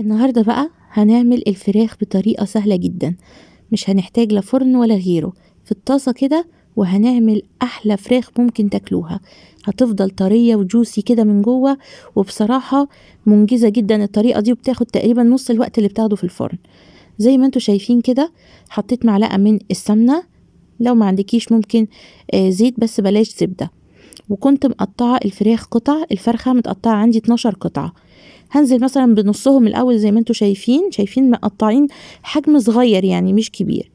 النهاردة بقى هنعمل الفراخ بطريقة سهلة جدا، مش هنحتاج لا فرن ولا غيره، في الطاسة كده وهنعمل أحلى فراخ ممكن تاكلوها. هتفضل طرية وجوسي كده من جوه، وبصراحة منجزة جدا الطريقة دي، وبتاخد تقريبا نص الوقت اللي بتاخده في الفرن. زي ما انتوا شايفين كده حطيت معلقة من السمنة، لو ما عندكيش ممكن زيت بس بلاش زبدة. وكنت مقطعة الفراخ قطع، الفرخة متقطعة عندي 12 قطعة. هنزل مثلا بنصهم الاول زي ما انتوا شايفين مقطعين حجم صغير يعني مش كبير.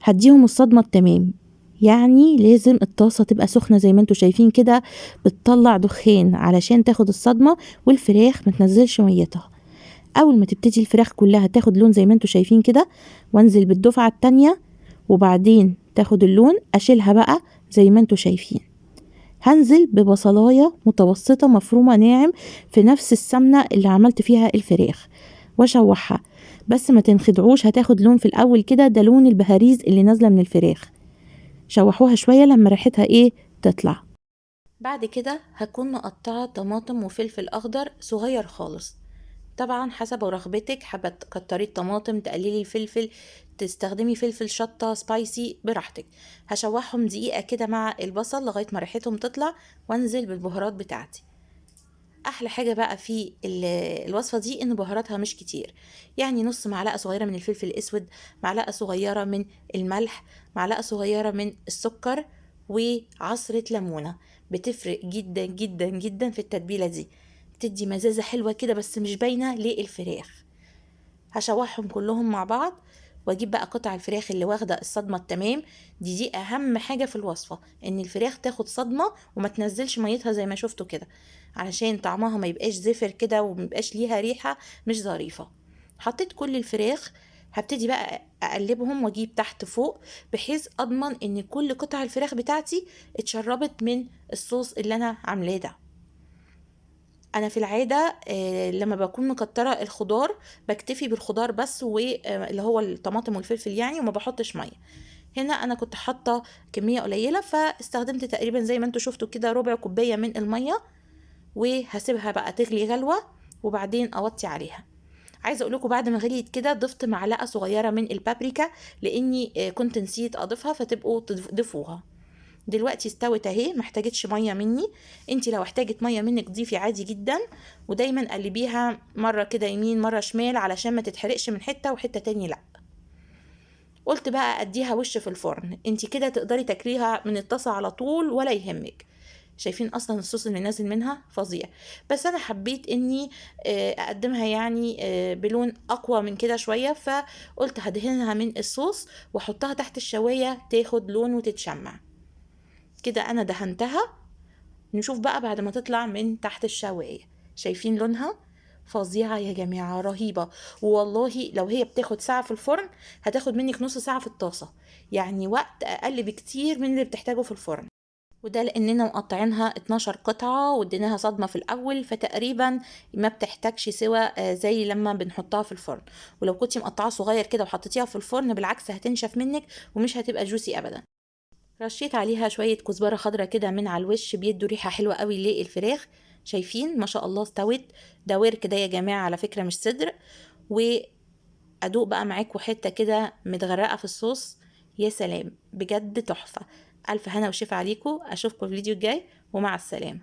هديهم الصدمة التمام، يعني لازم الطاسة تبقى سخنة زي ما انتوا شايفين كده، بتطلع دخان علشان تاخد الصدمة والفراخ ما تنزلش ميتها. اول ما تبتدي الفراخ كلها تاخد لون زي ما انتوا شايفين كده، وانزل بالدفعة التانية، وبعدين تاخد اللون اشيلها بقى زي ما انتوا شايفين. هنزل ببصلاية متوسطة مفرومة ناعم في نفس السمنة اللي عملت فيها الفراخ واشوحها، بس ما تنخدعوش، هتاخد لون في الاول كده، ده لون البهاريز اللي نازلة من الفراخ. شوحوها شوية لما ريحتها تطلع. بعد كده هكون مقطعة طماطم وفلفل اخضر صغير خالص، طبعا حسب رغبتك، حابة تكتري الطماطم تقللي الفلفل، تستخدمي فلفل شطة سبايسي براحتك. هشوحهم دقيقة كده مع البصل لغاية ما ريحتهم تطلع، وانزل بالبهارات بتاعتي. احلى حاجة بقى في الوصفة دي ان بهاراتها مش كتير، يعني نص معلقة صغيرة من الفلفل الاسود، معلقة صغيرة من الملح، معلقة صغيرة من السكر، وعصرة ليمونة. بتفرق جدا جدا جدا في التتبيلة دي، بتدي مزازة حلوة كده بس مش باينة للفراخ. هشوحهم كلهم مع بعض، واجيب بقى قطع الفراخ اللي واخده الصدمه التمام. دي اهم حاجه في الوصفه، ان الفراخ تاخد صدمه وما تنزلش ميتها زي ما شفتوا كده، علشان طعمها ما يبقاش زفر كده وما يبقاش ليها ريحه مش ظريفه. حطيت كل الفراخ، هبتدي بقى اقلبهم واجيب تحت فوق، بحيث اضمن ان كل قطع الفراخ بتاعتي اتشربت من الصوص اللي انا عاملاه ده. انا في العاده لما بكون مكتره الخضار بكتفي بالخضار بس، واللي هو الطماطم والفلفل يعني، وما بحطش ميه. هنا انا كنت حاطه كميه قليله، فاستخدمت تقريبا زي ما انتوا شفتوا كده ربع كوبايه من الميه، وهسيبها بقى تغلي غلوه وبعدين اوطي عليها. عايزه اقول لكم بعد ما غليت كده ضفت معلقه صغيره من البابريكا، لاني كنت نسيت اضيفها، فتبقوا تضيفوها. دلوقتي استوت اهي، محتاجتش ميه مني. انتي لو احتاجت ميه منك ضيفي عادي جدا، ودايما قلبيها مره كده يمين مره شمال علشان ما تتحرقش من حته وحته تاني لا. قلت بقى اديها وش في الفرن، انتي كده تقدري تاكليها من الطاسه على طول ولا يهمك. شايفين اصلا الصوص اللي نازل منها فظيع، بس انا حبيت اني اقدمها يعني بلون اقوى من كده شويه، فقلت هدهنها من الصوص واحطها تحت الشوايه تاخد لون وتتشمع. كده انا دهنتها. نشوف بقى بعد ما تطلع من تحت الشواية، شايفين لونها فظيعة يا جماعة، رهيبة. والله لو هي بتاخد ساعة في الفرن هتاخد منك نص ساعة في الطاسة، يعني وقت أقل بكتير من اللي بتحتاجه في الفرن. وده لأننا مقطعينها 12 قطعة واديناها صدمة في الأول، فتقريبا ما بتحتاجش سوى زي لما بنحطها في الفرن. ولو كنتي مقطعة صغير كده وحطيتيها في الفرن بالعكس هتنشف منك ومش هتبقى جوسي أبدا. رشيت عليها شوية كزبرة خضرة كده من على الوش، بيدوا ريحة حلوة قوي للفراخ. شايفين ما شاء الله استوت، ده ورك ده يا جماعة على فكرة مش صدر. وأدوق بقى معاكم حتة كده متغرقة في الصوص، يا سلام بجد تحفة. ألف هنا وشفا عليكم، أشوفكم في الفيديو الجاي ومع السلامة.